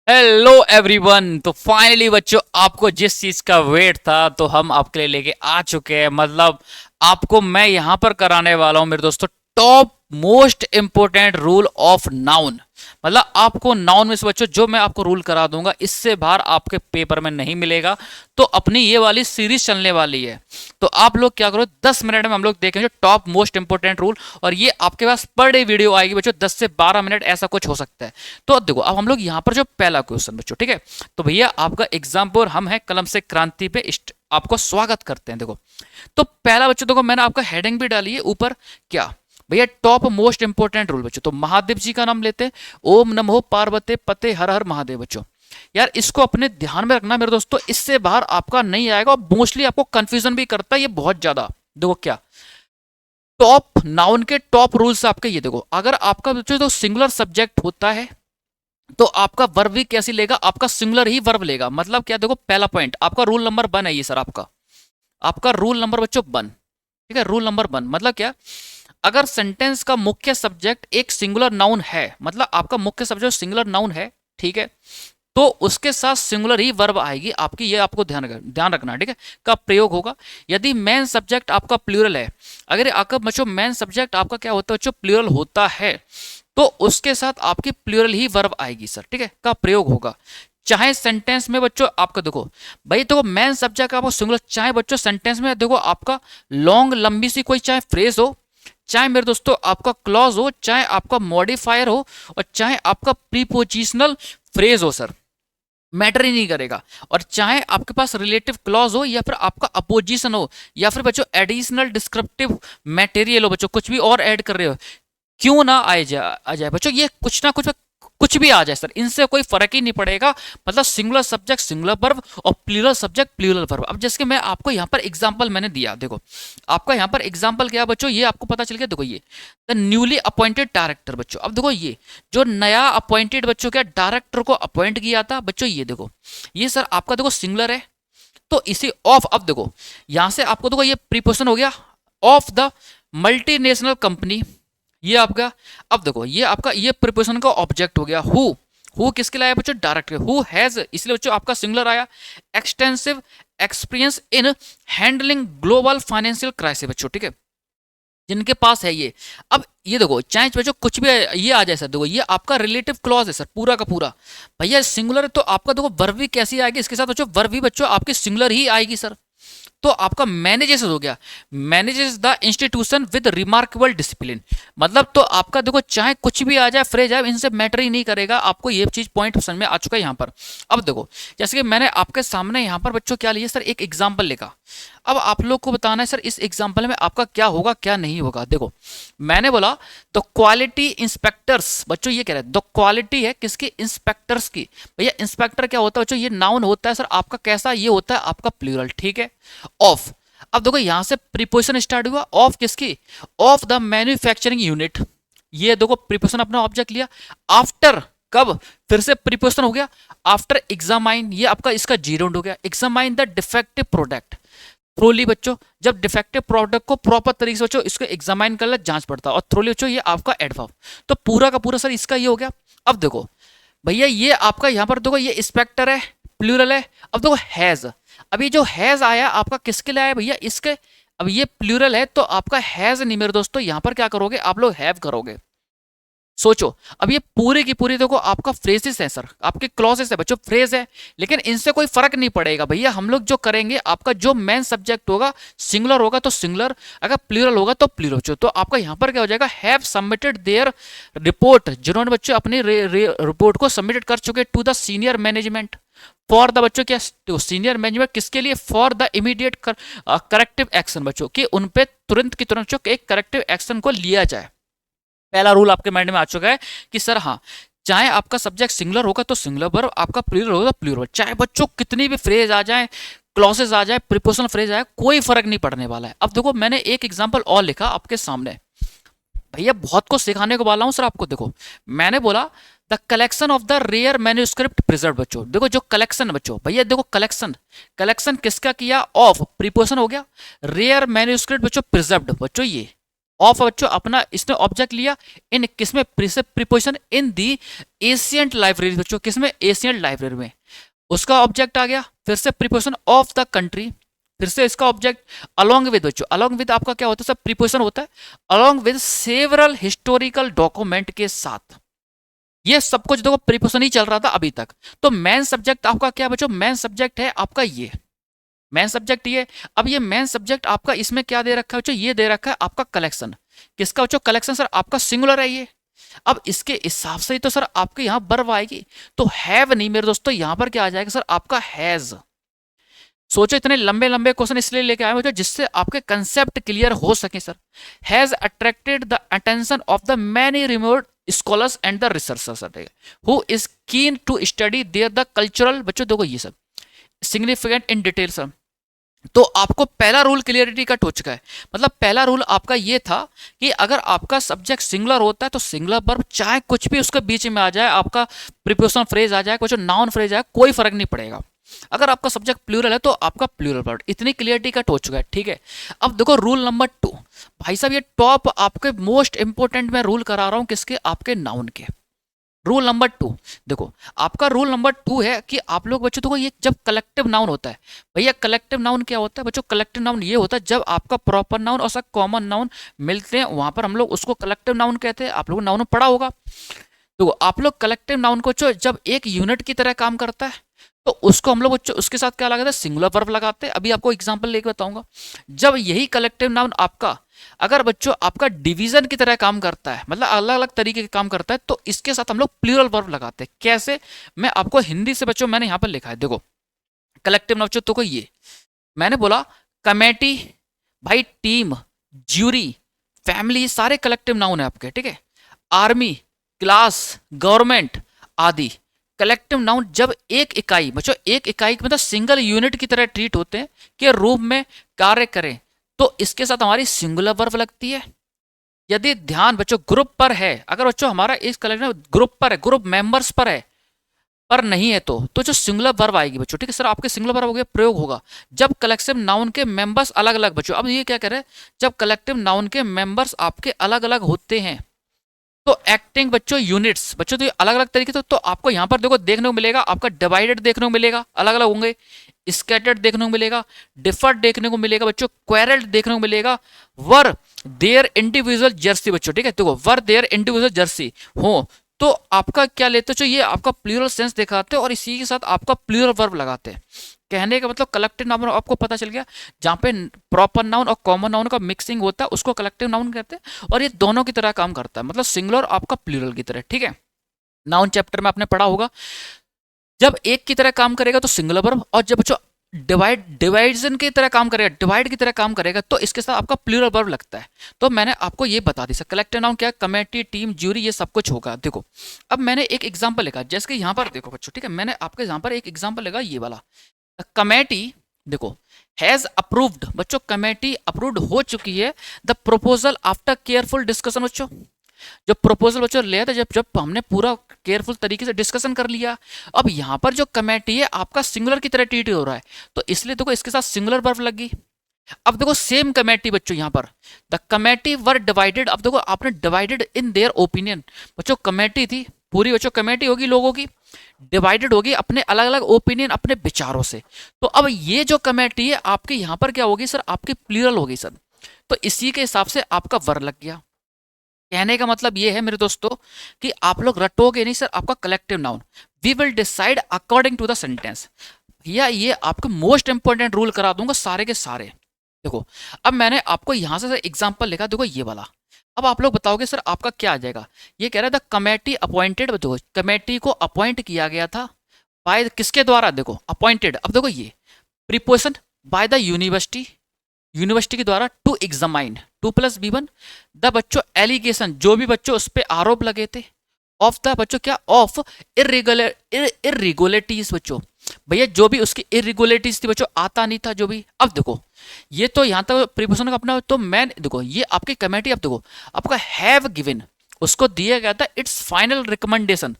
Hello everyone. तो finally बच्चों, आपको जिस चीज का वेट था तो हम आपके लिए लेके आ चुके हैं। मतलब आपको मैं यहां पर कराने वाला हूं मेरे दोस्तों, top most important rule of noun. मतलब आपको नाउन में से बच्चों जो मैं आपको रूल करा दूंगा, इससे बाहर आपके पेपर में नहीं मिलेगा। तो अपनी ये वाली सीरीज चलने वाली है। तो आप लोग क्या करो, 10 मिनट में हम लोग देखेंगे टॉप मोस्ट इंपोर्टेंट रूल। और ये आपके पास पर डे वीडियो आएगी बच्चों, 10 से 12 मिनट ऐसा कुछ हो सकता है। तो अब देखो, अब हम लोग यहाँ पर जो पहला क्वेश्चन बच्चों, ठीक है। तो भैया आपका एग्जाम पर हम है कलम से क्रांति पे आपको स्वागत करते हैं। देखो, तो पहला बच्चों देखो, मैंने आपका हेडिंग भी डाली है ऊपर। क्या भैया, टॉप मोस्ट इंपोर्टेंट रूल बच्चों। तो महादेव जी का नाम लेते हैं। ओम नमो पार्वते पते हर हर महादेव बच्चों। यार इसको अपने ध्यान में रखना मेरे दोस्तों, इससे बाहर आपका नहीं आएगा। और मोस्टली आपको कंफ्यूजन भी करता है ये बहुत ज्यादा। देखो क्या, टॉप नाउन के टॉप रूल्स आपके ये देखो। अगर आपका बच्चों जो सिंगुलर सब्जेक्ट होता है तो आपका वर्ब भी कैसी लेगा, आपका सिंगुलर ही वर्ब लेगा। मतलब क्या, देखो पहला पॉइंट आपका रूल नंबर 1 है ये सर। आपका आपका रूल नंबर बच्चों 1, ठीक है। रूल नंबर 1 मतलब क्या, अगर सेंटेंस का मुख्य सब्जेक्ट एक सिंगुलर नाउन है, मतलब आपका मुख्य सब्जेक्ट सिंगुलर नाउन है, ठीक है, तो उसके साथ सिंगुलर ही वर्ब आएगी आपकी। ये आपको ध्यान रखना, ठीक है, का प्रयोग होगा। यदि मेन सब्जेक्ट आपका प्लूरल है, अगर आपका बच्चों मेन सब्जेक्ट आपका क्या होता है बच्चों, प्लूरल होता है, तो उसके साथ आपकी प्लूरल ही वर्ब आएगी सर, ठीक है, का प्रयोग होगा। चाहे सेंटेंस में बच्चों आपका देखो, भाई देखो मेन सब्जेक्ट आपको सिंगुलर, चाहे बच्चों सेंटेंस में देखो आपका लॉन्ग लंबी सी कोई चाहे फ्रेज हो, चाहे मेरे दोस्तों आपका क्लॉज हो, चाहे आपका मॉडिफायर हो, और चाहे आपका प्रीपोजिशनल फ्रेज हो सर, मैटर ही नहीं करेगा। और चाहे आपके पास रिलेटिव क्लॉज हो, या फिर आपका अपोजिशन हो, या फिर बच्चों एडिशनल डिस्क्रिप्टिव मटेरियल हो बच्चों, कुछ भी और ऐड कर रहे हो, क्यों ना आ जाए बच्चों, ये कुछ ना कुछ कुछ भी आ जाए सर, इनसे कोई फर्क ही नहीं पड़ेगा। मतलब सिंगुलर सब्जेक्ट सिंगुलर वर्ब और प्लूरल सब्जेक्ट प्लूरल वर्ब। अब जैसे कि मैं आपको यहाँ पर एग्जांपल मैंने दिया, देखो आपका यहाँ पर एग्जांपल क्या है बच्चों, ये आपको पता चल गया। देखो ये द न्यूली अपॉइंटेड डायरेक्टर बच्चों। अब देखो ये जो नया अपॉइंटेड बच्चों क्या डायरेक्टर को अपॉइंट किया था बच्चों, ये देखो ये सर आपका देखो सिंगुलर है। तो इसी ऑफ, अब देखो यहां से आपको देखो ये प्रीपोजिशन हो गया ऑफ द मल्टीनेशनल कंपनी, ये आपका। अब देखो ये आपका ये प्रीपोजिशन का ऑब्जेक्ट हो गया हु किसके लिए आया बच्चों, डायरेक्टर। हु हैज, इसलिए बच्चों आपका सिंगुलर आया। Extensive experience in handling global financial crisis बच्चों, ठीक है, जिनके पास है ये। अब ये देखो चाहे बच्चों कुछ भी ये आ जाए सर, देखो ये आपका रिलेटिव क्लॉज है सर पूरा का पूरा। भैया सिंगुलर है तो आपका देखो वर्ब भी कैसी आएगी इसके साथ बच्चों, वर्ब भी बच्चों आपकी सिंगुलर ही आएगी सर। तो आपका मैनेजेस हो गया, manages the institution with remarkable discipline. मतलब तो आपका देखो चाहे कुछ भी आ जाए फ्रेज आए, इनसे मैटर ही नहीं करेगा। आपको ये चीज पॉइंट समझ में आ चुका है यहाँ पर। अब देखो जैसे कि मैंने आपके सामने यहाँ पर बच्चों क्या लिया सर, एक एग्जाम्पल लेगा। अब आप लोग को बताना है सर इस एग्जाम्पल में आपका क्या होगा क्या नहीं होगा। देखो मैंने बोला द क्वालिटी इंस्पेक्टर्स बच्चों, ये कह रहे हैं द क्वालिटी है किसकी, इंस्पेक्टर्स की। भैया इंस्पेक्टर क्या होता है बच्चों, ये नाउन होता है सर आपका कैसा, ये होता है आपका प्लूरल, ठीक है। ऑफ, अब देखो यहां से प्रीपोजिशन स्टार्ट हुआ ऑफ किसकी, ऑफ द मैन्युफैक्चरिंग यूनिट। ये देखो प्रीपोजिशन अपना ऑब्जेक्ट लिया। आफ्टर, कब, फिर से प्रीपोजिशन हो गया आफ्टर एग्जामाइन, ये आपका इसका जीरो हो गया। Examine the defective product, thoroughly बच्चों जब डिफेक्टिव प्रोडक्ट को प्रॉपर तरीके से बच्चों इसको एग्जामाइन कर ले, जांच पड़ता है। और थ्रोली बच्चों ये आपका एडवर्ब। तो पूरा का पूरा सर इसका ये हो गया। अब देखो भैया ये आपका यहाँ पर देखो ये इंस्पेक्टर है, प्लूरल है। अब देखो हैज, अब ये जो हैज आया आपका किसके लिए आया भैया, इसके। अब ये प्लूरल है तो आपका हैज नहीं मेरे दोस्तों, यहाँ पर क्या करोगे आप लोग, हैव करोगे। सोचो अब ये पूरी की पूरी देखो आपका फ्रेजेस है सर, आपके क्लॉजेस है बच्चों, फ्रेज है। लेकिन इनसे कोई फर्क नहीं पड़ेगा भैया। हम लोग जो करेंगे आपका जो मेन सब्जेक्ट होगा सिंगुलर होगा तो सिंगुलर, अगर प्लूरल होगा तो प्लूरल। तो आपका यहाँ पर क्या हो जाएगा, हैव सबमिटेड देयर रिपोर्ट, जिन्होंने बच्चों अपनी रिपोर्ट को सबमिटेड कर चुके to the senior management for the बच्चों क्या, तो सीनियर मैनेजमेंट किसके लिए, for the immediate corrective action बच्चों, कि उन पे तुरंत की तुरंत एक करेक्टिव एक्शन को लिया जाए। पहला रूल आपके माइंड में आ चुका है कि सर हाँ, चाहे आपका सब्जेक्ट सिंगुलर होगा तो सिंगुलर वर्ब, आपका प्लूरल होगा प्लूरल। चाहे बच्चों कितनी भी फ्रेज आ जाए, क्लॉसेस आ जाए, प्रीपोजिशनल फ्रेज आए, कोई फर्क नहीं पड़ने वाला है। अब देखो मैंने एक एग्जांपल और लिखा आपके सामने। भैया बहुत कुछ सिखाने को वाला हूं सर आपको। देखो मैंने बोला the collection of the rare manuscript preserve बच्चों। देखो जो कलेक्शन बच्चों, भैया देखो कलेक्शन, कलेक्शन किसका किया, ऑफ प्रीपोजिशन हो गया, रेयर मैन्यूस्क्रिप्ट बच्चों प्रिजर्व्ड बच्चों, ये ऑफ बच्चों अपना इसने ऑब्जेक्ट लिया इन किसमें, प्रीपोजिशन इन दी एशियंट लाइब्रेरी बच्चों, किसमें, एशियंट लाइब्रेरी में, उसका ऑब्जेक्ट आ गया। फिर से प्रीपोजिशन ऑफ द कंट्री, फिर से इसका ऑब्जेक्ट अलोंग विद बच्चों, अलोंग विद आपका क्या होता है, सब प्रीपोजिशन होता है, along with several historical document के साथ। ये सब कुछ देखो प्रीपोजिशन ही चल रहा था अभी तक। तो मेन सब्जेक्ट आपका क्या बच्चों, मेन सब्जेक्ट है आपका ये मेन सब्जेक्ट ये। अब ये मेन सब्जेक्ट आपका इसमें क्या दे रखा है बच्चों, ये दे रखा है आपका कलेक्शन। किसका बच्चों, कलेक्शन सर आपका सिंगुलर है ये। अब इसके हिसाब से ही तो सर आपके यहां वर्ब आएगी, तो हैव नहीं मेरे दोस्तों, यहां पर क्या आ जाएगा सर आपका हैज। सोचो इतने लंबे लंबे क्वेश्चन इसलिए लेके आए बच्चों जिससे आपके कंसेप्ट क्लियर हो सके sir. Has attracted the attention of the many remote scholars and the researchers who is keen to study their the cultural बच्चों, देखो ये सब सिग्निफिकेंट इन डिटेल सर। तो आपको पहला रूल क्लियरिटी कट हो चुका है। मतलब पहला रूल आपका ये था कि अगर आपका सब्जेक्ट सिंगुलर होता है तो सिंगुलर वर्ब चाहे कुछ भी उसके बीच में आ जाए, आपका प्रीपोजिशन फ्रेज आ जाए, कुछ नाउन फ्रेज आए, कोई फर्क नहीं पड़ेगा। अगर आपका सब्जेक्ट प्लूरल है तो आपका प्लूरल वर्ब, इतनी क्लियरिटी कट हो चुका है, ठीक है। अब देखो रूल नंबर 2, भाई साहब ये टॉप आपके मोस्ट इंपोर्टेंट मैं रूल करा रहा हूं किसके, आपके नाउन के। रूल नंबर 2 देखो, आपका रूल नंबर 2 है कि आप लोग बच्चों देखो, ये जब कलेक्टिव नाउन होता है, भैया कलेक्टिव नाउन क्या होता है बच्चों, कलेक्टिव नाउन ये होता है जब आपका प्रॉपर नाउन और सब कॉमन नाउन मिलते हैं, वहां पर हम लोग उसको कलेक्टिव नाउन कहते हैं। आप लोग नाउन पढ़ा होगा। तो आप लोग कलेक्टिव नाउन को जब एक यूनिट की तरह काम करता है तो उसको हम लोग उसके साथ क्या लगाते हैं, सिंगुलर वर्ब लगाते हैं। अभी आपको एग्जांपल लेके बताऊंगा। जब यही कलेक्टिव नाउन आपका अगर बच्चों आपका डिवीजन की तरह काम करता है, मतलब अलग अलग तरीके के काम करता है, तो इसके साथ हम लोग प्लूरल वर्ब लगाते हैं। कैसे, मैं आपको हिंदी से बच्चों मैंने यहां पर लिखा है, देखो कलेक्टिव नाउन तो को ये मैंने बोला कमेटी, भाई टीम, ज्यूरी, फैमिली, सारे कलेक्टिव नाउन है आपके, ठीक है। आर्मी, क्लास, गवर्नमेंट आदि कलेक्टिव नाउन जब एक इकाई बच्चों, एक इकाई मतलब सिंगल यूनिट की तरह ट्रीट होते हैं कि रूप में कार्य करें, तो इसके साथ हमारी सिंगुलर वर्ब लगती है। यदि ध्यान बच्चों ग्रुप पर है, अगर बच्चों हमारा इस कलेक्टिव ग्रुप पर है, ग्रुप मेंबर्स पर है, पर नहीं है तो जो सिंगुलर वर्ब आएगी बच्चों, ठीक है सर, आपके सिंगुलर वर्ब हो गया प्रयोग होगा जब कलेक्टिव नाउन के मेंबर्स अलग अलग बच्चों। अब ये क्या कह रहे हैं, जब कलेक्टिव नाउन के मेंबर्स आपके अलग अलग होते हैं तो एक्टिंग बच्चों यूनिट्स बच्चों, तो अलग अलग तरीके से, तो आपको यहां पर देखो देखने को मिलेगा, आपका डिवाइडेड देखने को मिलेगा, अलग अलग होंगे, स्कैटर्ड देखने को मिलेगा, डिफर्ड देखने को मिलेगा बच्चों, क्वेरल्ड देखने को मिलेगा, वर देयर इंडिविजुअल जर्सी बच्चों, ठीक है। देखो वर देयर इंडिविजुअल जर्सी हो, तो आपका क्या लेते हो, ये आपका प्लूरल सेंस दिखाते हैं और इसी के साथ आपका प्लूरल वर्ब लगाते हैं। कहने का मतलब कलेक्टिव नाउन आपको पता चल गया, जहां पे प्रॉपर नाउन और कॉमन नाउन का मिक्सिंग होता है उसको कलेक्टिव नाउन कहते हैं, और ये दोनों की तरह काम करता है, मतलब सिंगुलर आपका प्लूरल की तरह, ठीक है। नाउन चैप्टर में आपने पढ़ा होगा, जब एक की तरह काम करेगा तो सिंगुलर वर्ब, और जब बच्चों डिवाइजन की तरह काम करेगा, डिवाइड की तरह काम करेगा, तो इसके साथ आपका प्लूरल वर्ब लगता है। तो मैंने आपको ये बता दी सर, कलेक्टिव नाउन क्या है, कमेटी, टीम, ज्यूरी, ये सब कुछ होगा। देखो अब मैंने एक एग्जांपल लिखा, जैसे कि यहाँ पर देखो बच्चों, ठीक है, मैंने आपके यहाँ पर एक एग्जांपल लिखा ये वाला, कमेटी देखो हैज अप्रूव्ड बच्चों, कमेटी अप्रूव्ड हो चुकी है the proposal after careful discussion बच्चों। जो प्रपोजल बच्चों लिया था, जब जब हमने पूरा केयरफुल तरीके से डिस्कशन कर लिया, अब यहाँ पर जो कमेटी है आपका सिंगुलर की तरह ट्रीट हो रहा है, तो इसलिए देखो इसके साथ सिंगुलर वर्ब लगी। अब देखो सेम कमेटी बच्चों, यहाँ पर द कमेटी वर डिवाइडेड, अब देखो आपने डिवाइडेड इन देयर ओपिनियन बच्चों, कमेटी थी पूरी बच्चों, कमेटी होगी लोगों की, डिवाइडेड होगी अपने अलग अलग ओपिनियन, अपने विचारों से। तो अब ये जो कमेटी है आपके यहाँ पर क्या होगी सर, आपकी प्लूरल होगी सर, तो इसी के हिसाब से आपका वर्ब लग गया। कहने का मतलब ये है मेरे दोस्तों कि आप लोग रटोगे नहीं सर, आपका collective noun we will decide according to the sentence. भैया ये आपको मोस्ट इंपॉर्टेंट रूल करा दूंगा सारे के सारे। देखो अब मैंने आपको यहां से एग्जांपल लिखा, देखो ये वाला। अब आप लोग बताओगे सर आपका क्या आ जाएगा, ये कह रहा है द कमेटी अपॉइंटेड, देखो कमेटी को अपॉइंट किया गया था बाय किसके द्वारा, देखो अपॉइंटेड। अब देखो ये preposition by the university, university के द्वारा, टू एग्जामाइन 2+B1 द बच्चों एलिगेशन, जो भी बच्चों उस पर आरोप लगे थे, ऑफ द बच्चों क्या, ऑफ इरेगुलरिटीज बच्चों, भैया जो भी उसकी इरेगुलरिटीज थी बच्चों, आता नहीं था जो भी। अब देखो ये तो यहां तक प्रीपोजिशन का अपना, तो मैं देखो ये आपकी कमेटी, अब देखो आपका हैव गिवन उसको दिया गया था इट्स फाइनल रिकमेंडेशन,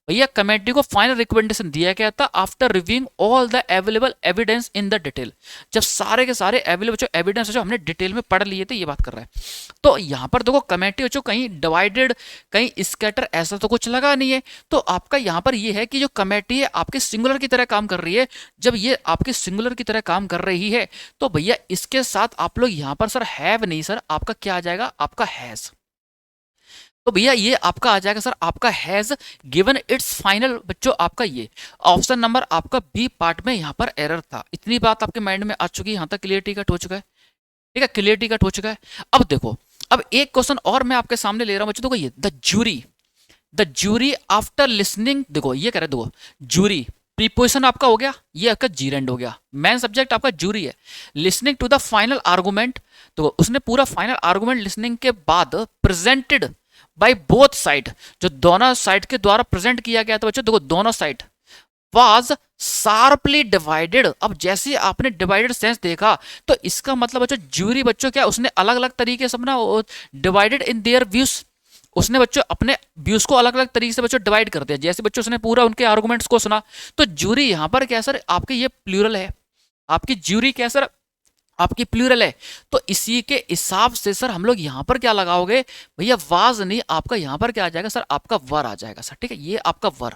भैया कमेटी को फाइनल रिकमेंडेशन दिया गया था after reviewing all the available evidence in the detail, जब सारे के सारे अवेलेबल जो एविडेंस जो हमने डिटेल में पढ़ लिए थे, ये बात कर रहा है। तो यहाँ पर देखो कमेटी जो कहीं डिवाइडेड कहीं स्कैटर ऐसा तो कुछ लगा नहीं है। तो आपका यहाँ पर ये है कि जो कमेटी है आपके सिंगुलर की तरह काम कर रही है। जब ये आपके सिंगुलर की तरह काम कर रही है तो भैया इसके साथ आप लोग यहाँ पर सर हैव नहीं, सर आपका क्या आ जाएगा, आपका हैज। तो भैया ये आपका आ जाएगा सर आपका हैज गिवन इट्स फाइनल। बच्चों आपका ये ऑप्शन नंबर आपका बी पार्ट में यहाँ पर एरर था। इतनी बात आपके माइंड में आ चुकी है, यहाँ तक क्लियरिटी कट हो चुका है, ठीक है, क्लियरिटी कट हो चुका है। अब देखो, अब एक क्वेश्चन और मैं आपके सामने ले रहा हूं बच्चों। देखो ये द ज्यूरी आफ्टर लिसनिंग, देखो ये कह रहे देखो ज्यूरी प्रीपोजिशन आपका हो गया, ये आपका जीरेंड हो गया, मेन सब्जेक्ट आपका ज्यूरी है। Listening to the final argument, तो उसने पूरा फाइनल आर्गुमेंट लिसनिंग के बाद प्रेजेंटेड बाय बोथ साइड, जो दोनों साइड के द्वारा प्रेजेंट किया गया था बच्चों, देखो दोनों साइड वाज शार्पली डिवाइडेड। अब जैसे ही आपने डिवाइडेड सेंस देखा तो इसका मतलब बच्चों ज्यूरी बच्चों क्या उसने अलग अलग तरीके से अपना डिवाइडेड इन देयर व्यूज, उसने बच्चों अपने व्यूज को अलग अलग तरीके से बच्चों डिवाइड कर दिया। जैसे बच्चों उसने पूरा उनके आर्गुमेंट्स को सुना, तो ज्यूरी यहां पर क्या सर आपके ये प्लूरल है, आपकी ज्यूरी क्या सर आपकी प्लूरल है। तो इसी के हिसाब से सर हम लोग यहां पर क्या लगाओगे भैया, वाज नहीं, आपका यहां पर क्या आ जाएगा सर, आपका वर आ जाएगा सर, ठीक है, ये आपका वर।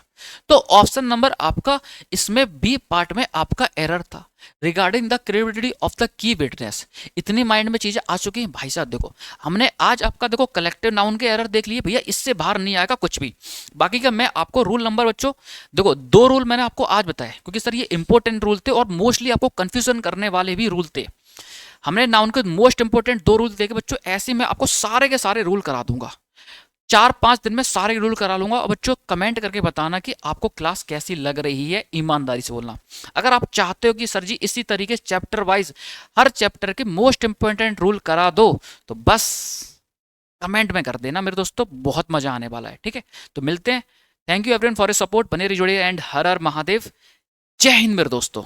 तो ऑप्शन नंबर आपका इसमें बी पार्ट में आपका एरर था regarding the credibility of the key witness. इतनी माइंड में चीजें आ चुकी हैं भाई साहब। देखो हमने आज आपका देखो कलेक्टिव नाउन के एरर देख लिए भैया, इससे बाहर नहीं आएगा कुछ भी। बाकी का मैं आपको रूल नंबर बच्चों देखो 2 रूल मैंने आपको आज बताए, क्योंकि सर ये इंपॉर्टेंट रूल थे और मोस्टली आपको कंफ्यूजन करने वाले भी रूल थे। हमने नाउन के मोस्ट इंपोर्टेंट 2 रूल देखे बच्चों, ऐसे मैं आपको सारे के सारे रूल करा दूंगा, 4-5 दिन में सारे रूल करा लूंगा। और बच्चों कमेंट करके बताना कि आपको क्लास कैसी लग रही है, ईमानदारी से बोलना। अगर आप चाहते हो कि सर जी इसी तरीके से चैप्टर वाइज हर चैप्टर के मोस्ट इंपोर्टेंट रूल करा दो, तो बस कमेंट में कर देना मेरे दोस्तों, बहुत मजा आने वाला है, ठीक है। तो मिलते हैं, thank you everyone for your support, बने रहिए जुड़िए एंड हर हर महादेव, जय हिंद मेरे दोस्तों।